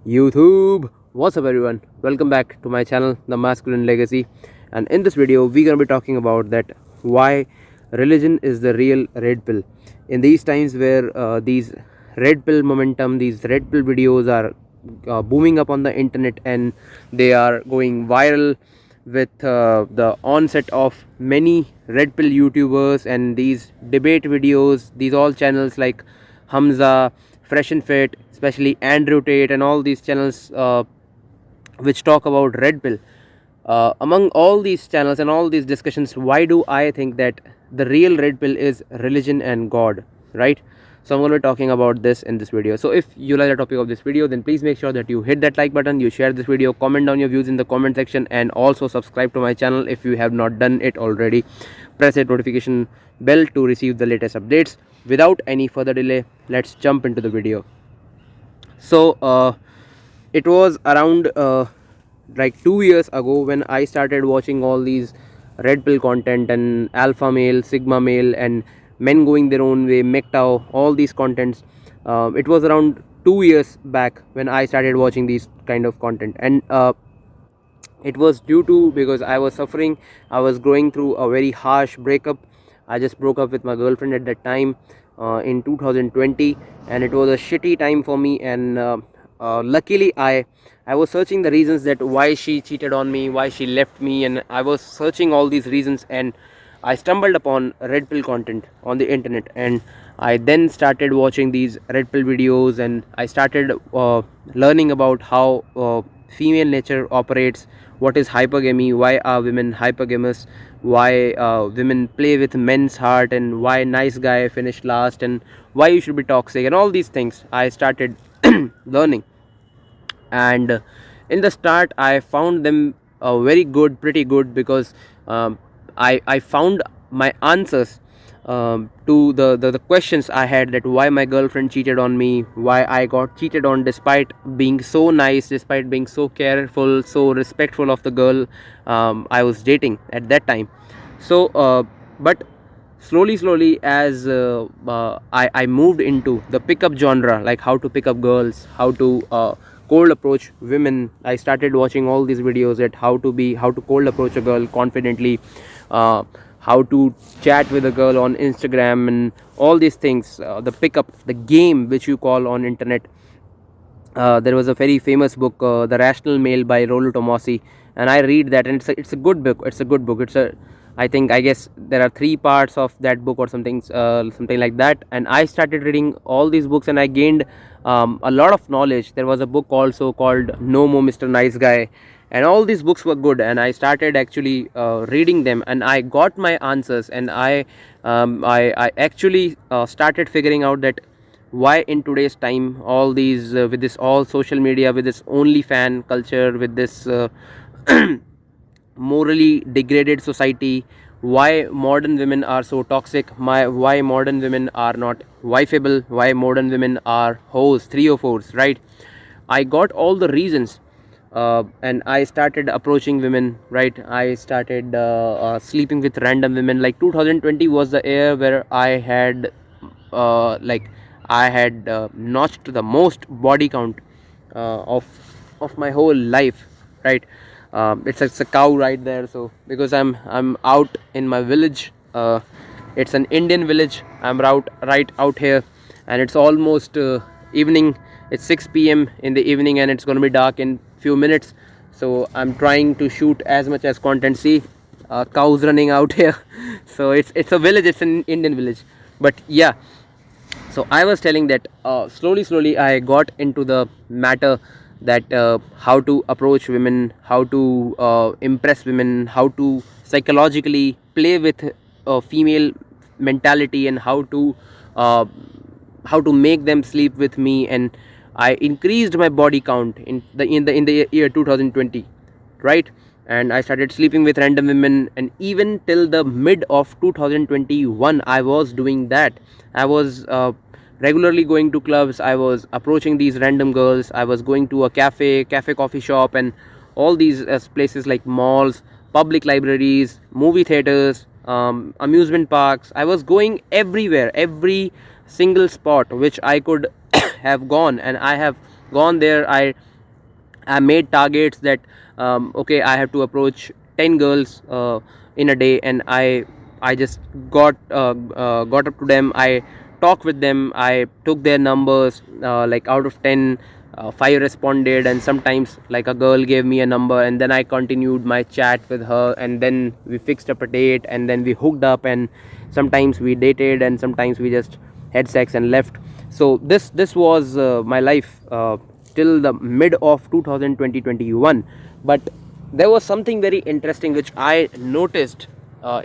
YouTube, what's up everyone? Welcome back to my channel, The Masculine Legacy. And in this video, we're gonna be talking about that why religion is the real red pill. In these times where these red pill momentum, these red pill videos are booming up on the internet and they are going viral with the onset of many red pill YouTubers and these debate videos, these all channels like Hamza, Fresh and Fit, especially Andrew Tate, and all these channels which talk about red pill. Among all these channels and all these discussions, why do I think that the real red pill is religion and God, right? So I'm going to be talking about this in this video. So if you like the topic of this video, then please make sure that you hit that like button, you share this video, comment down your views in the comment section, and also subscribe to my channel if you have not done it already. Press that notification bell to receive the latest updates. Without any further delay, let's jump into the video. So it was around like 2 years ago when I started watching all these red pill content and alpha male, sigma male, and men going their own way, MGTOW, all these contents. It was around 2 years back when I started watching these kind of content, and it was due to because I was suffering. I was going through a very harsh breakup. I just broke up with my girlfriend at that time in 2020, and it was a shitty time for me. And luckily, I was searching the reasons that why she cheated on me, why she left me, and I was searching all these reasons, and I stumbled upon red pill content on the internet, and I then started watching these red pill videos, and I started learning about how female nature operates, what is hypergamy, why are women hypergamous, why women play with men's heart, and why nice guy finished last, and why you should be toxic, and all these things I started learning. And in the start I found them very good, pretty good, because I found my answers to the questions I had, that why my girlfriend cheated on me, why I got cheated on despite being so nice, despite being so careful, so respectful of the girl I was dating at that time. So but slowly as I moved into the pickup genre, like how to pick up girls, how to cold approach women. I started watching all these videos at how to cold approach a girl confidently, how to chat with a girl on Instagram, and all these things, the pickup, the game which you call on internet. There was a very famous book, The Rational Male by Rollo Tomassi, and I read that, and it's a good book. It's a good book. I guess there are 3 parts of that book or something like that. And I started reading all these books, and I gained a lot of knowledge. There was a book also called No More Mr. Nice Guy, and all these books were good, and I started actually reading them, and I got my answers, and I actually started figuring out that why in today's time all these with this all social media, with this only fan culture, with this morally degraded society, why modern women are so toxic, why modern women are not wifeable, why modern women are hoes, 304s, right? I got all the reasons, and I started approaching women, right? I started sleeping with random women. Like 2020 was the year where I had notched the most body count of my whole life, right? It's a cow right there. So because I'm out in my village, it's an Indian village. I'm right out here, and it's almost evening. It's 6 p.m. in the evening, and it's going to be dark in few minutes. So I'm trying to shoot as much as content. See, cows running out here. So it's a village. It's an Indian village. But yeah, so I was telling that slowly I got into the matter, that how to approach women, how to impress women, how to psychologically play with female mentality, and uh, how to make them sleep with me. And I increased my body count in the year 2020, right? And I started sleeping with random women, and even till the mid of 2021 I was doing that. I was regularly going to clubs, I was approaching these random girls, I was going to a cafe, coffee shop, and all these places like malls, public libraries, movie theaters, amusement parks. I was going everywhere, every single spot which I could have gone, and I have gone there. I I made targets that okay, I have to approach 10 girls in a day, and I just got up to them. I talked with them. I took their numbers. Like out of 10, 5 responded, and sometimes like a girl gave me a number, and then I continued my chat with her, and then we fixed up a date, and then we hooked up, and sometimes we dated, and sometimes we just had sex and left. So this was my life till the mid of 2021. But there was something very interesting which I noticed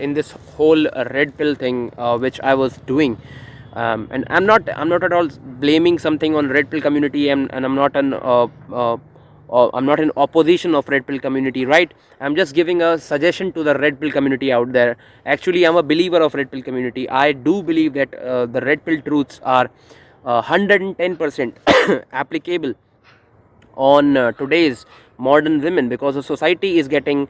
in this whole red pill thing which I was doing. And I'm not at all blaming something on red pill community, and I'm not in opposition of red pill community, right? I'm just giving a suggestion to the red pill community out there. Actually, I'm a believer of red pill community. I do believe that the red pill truths are 110% applicable on today's modern women, because the society is getting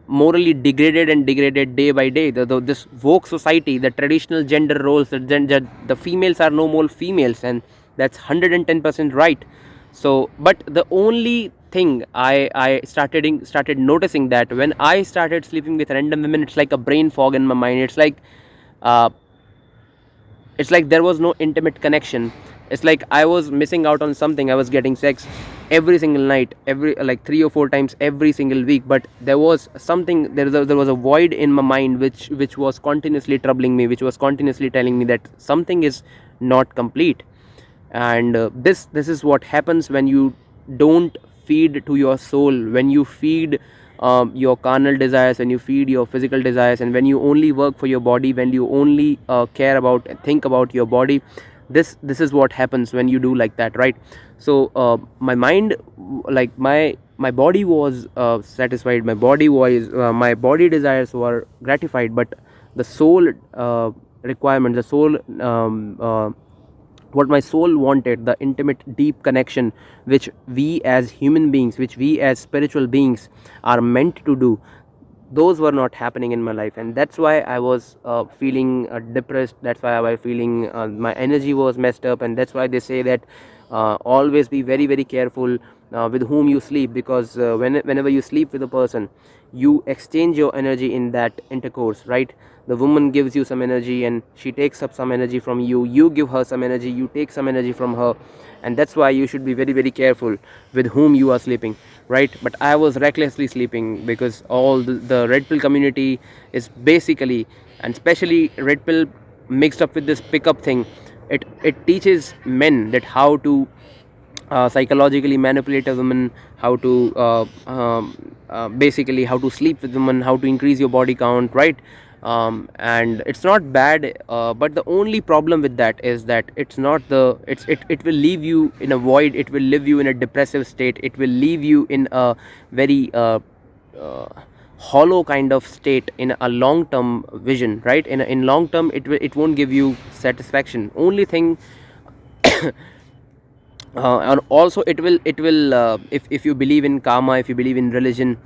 morally degraded and degraded day by day. This woke society, the traditional gender roles, the females are no more females, and that's 110% right. So but the only thing I started noticing that when I started sleeping with random women, it's like a brain fog in my mind. Uh, it's like there was no intimate connection. It's like I was missing out on something. I was getting sex every single night, every like 3 or 4 times every single week, but there was something, there was a void in my mind which was continuously troubling me, which was continuously telling me that something is not complete. And this is what happens when you don't feed to your soul, when you feed your carnal desires, when you feed your physical desires, and when you only work for your body, when you only care about and think about your body. This is what happens when you do like that, right? So my mind, like my body was satisfied, my body desires were gratified, but the soul requirement, the soul what my soul wanted, the intimate deep connection which we as human beings, which we as spiritual beings are meant to do, those were not happening in my life. And that's why I was feeling depressed. That's why I was feeling my energy was messed up. And that's why they say that always be very very careful with whom you sleep, because whenever you sleep with a person, you exchange your energy in that intercourse, right? The woman gives you some energy and she takes up some energy from you, you give her some energy, you take some energy from her. And that's why you should be very very careful with whom you are sleeping, right? But I was recklessly sleeping, because all the red pill community is basically, and especially red pill mixed up with this pickup thing, it teaches men that how to psychologically manipulate a woman, how to basically how to sleep with women, how to increase your body count, right? And it's not bad, but the only problem with that is that it's not the it will leave you in a void, it will leave you in a depressive state, it will leave you in a very uh, hollow kind of state in a long term vision, right? In long term, it won't give you satisfaction. Only thing and also it will if you believe in karma, if you believe in religion,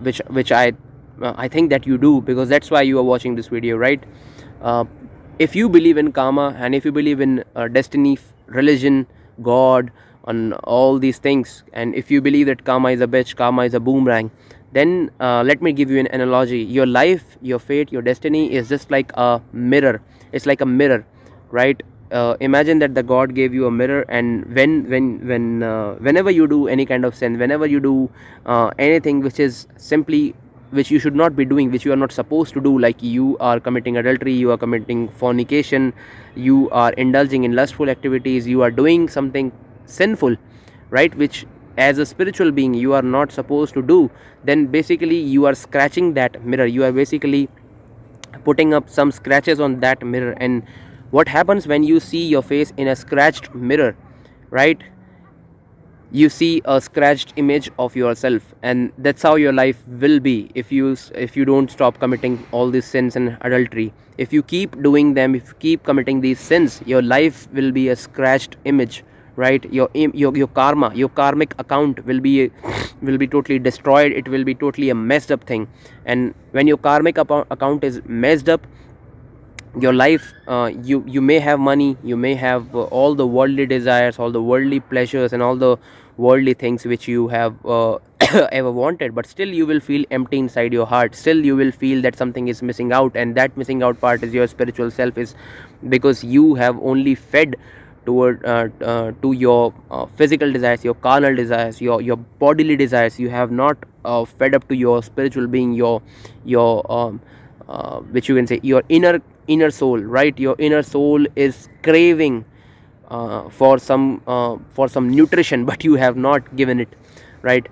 which I think that you do, because that's why you are watching this video, right? uh, if you believe in karma, and if you believe in destiny, religion, god, on all these things, and if you believe that karma is a bitch, karma is a boomerang, then let me give you an analogy. Your life, your fate, your destiny is just like a mirror. It's like a mirror, right? Imagine that the god gave you a mirror, and whenever you do any kind of sin, whenever you do anything which is simply, which you should not be doing, which you are not supposed to do, like you are committing adultery, you are committing fornication, you are indulging in lustful activities, you are doing something sinful, right, which as a spiritual being you are not supposed to do, then basically you are scratching that mirror, you are basically putting up some scratches on that mirror. And what happens when you see your face in a scratched mirror, right? You see a scratched image of yourself, and that's how your life will be if you don't stop committing all these sins and adultery. If you keep doing them, if you keep committing these sins, your life will be a scratched image, right? Your karma, your karmic account will be totally destroyed. It will be totally a messed up thing. And when your karmic account is messed up, your life, you may have money, you may have all the worldly desires, all the worldly pleasures, and all the worldly things which you have ever wanted, but still you will feel empty inside your heart. Still you will feel that something is missing out, and that missing out part is your spiritual self, is because you have only fed toward to your physical desires, your carnal desires, your bodily desires. You have not fed up to your spiritual being, your which you can say your inner soul, right? Your inner soul is craving for some nutrition, but you have not given it, right?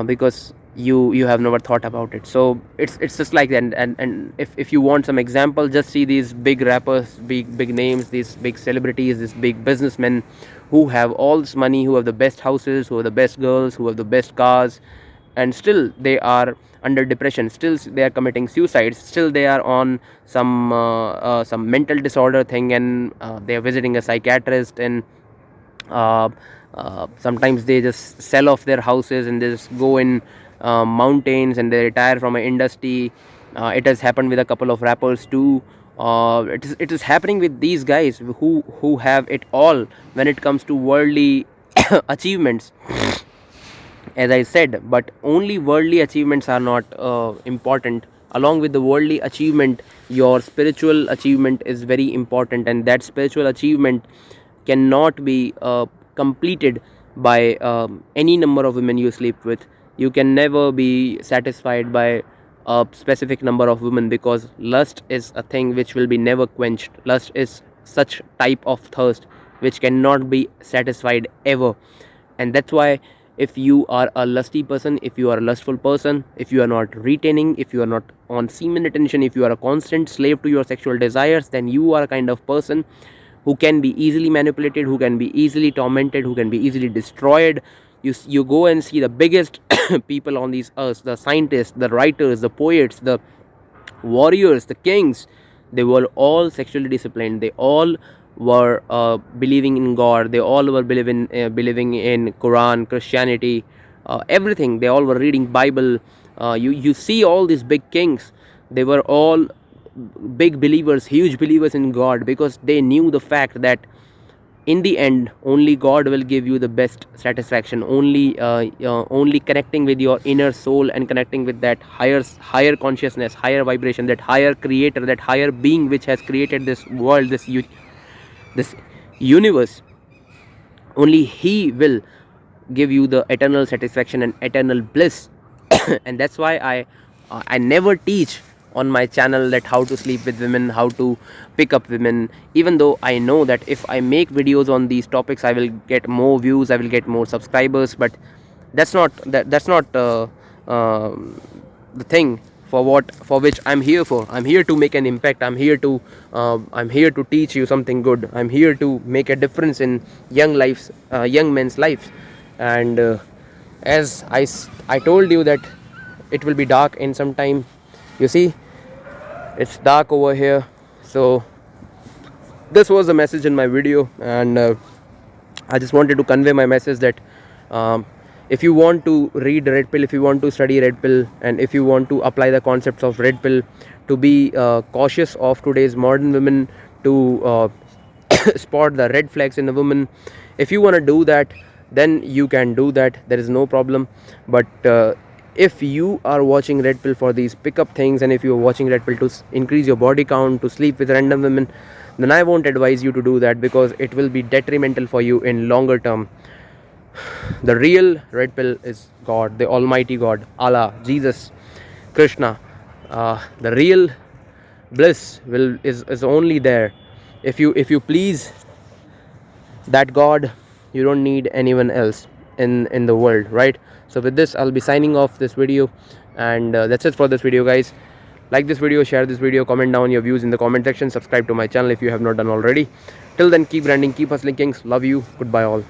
Because you have never thought about it. So it's just like that. And if you want some example, just see these big rappers, big names, these big celebrities, these big businessmen who have all this money, who have the best houses, who have the best girls, who have the best cars, and still they are under depression, still they are committing suicides, still they are on some mental disorder thing, and they are visiting a psychiatrist, and uh, sometimes they just sell off their houses and they just go in mountains, and they retire from an industry. It has happened with a couple of rappers too. It is happening with these guys who have it all when it comes to worldly achievements, as I said. But only worldly achievements are not important. Along with the worldly achievement, your spiritual achievement is very important, and that spiritual achievement cannot be completed by any number of women you sleep with. You can never be satisfied by a specific number of women, because lust is a thing which will be never quenched. Lust is such type of thirst which cannot be satisfied ever. And that's why, if you are a lusty person, if you are a lustful person, if you are not retaining, if you are not on semen retention, if you are a constant slave to your sexual desires, then you are a kind of person who can be easily manipulated, who can be easily tormented, who can be easily destroyed. You go and see the biggest people on these earths, the scientists, the writers, the poets, the warriors, the kings. They were all sexually disciplined. They all were believing in God. They all were believing in Quran, Christianity, everything. They all were reading Bible. You see all these big kings. They were all big believers, huge believers in God, because they knew the fact that in the end only God will give you the best satisfaction. Only connecting with your inner soul and connecting with that higher consciousness, higher vibration, that higher creator, that higher being which has created this world, this universe, only he will give you the eternal satisfaction and eternal bliss. And that's why I never teach on my channel that how to sleep with women, how to pick up women, even though I know that if I make videos on these topics, I will get more views, I will get more subscribers. But that's not the thing for which I'm here for. I'm here to make an impact. I'm here to teach you something good. I'm here to make a difference in young men's lives. And as I told you that it will be dark in some time. You see, it's dark over here. So this was the message in my video, and I just wanted to convey my message that if you want to read red pill, if you want to study red pill, and if you want to apply the concepts of red pill, to be cautious of today's modern women, to spot the red flags in a woman, if you want to do that, then you can do that. There is no problem. But if you are watching red pill for these pickup things, and if you are watching red pill to increase your body count, to sleep with random women, then I won't advise you to do that, because it will be detrimental for you in longer term. The real red pill is God, the Almighty God, Allah, Jesus, Krishna. The real bliss is only there if you please that God. You don't need anyone else in the world, right? So with this, I'll be signing off this video, and that's it for this video, guys. Like this video, share this video, comment down your views in the comment section, subscribe to my channel if you have not done already. Till then, keep grinding, keep hustling, kings. Love you. Goodbye all.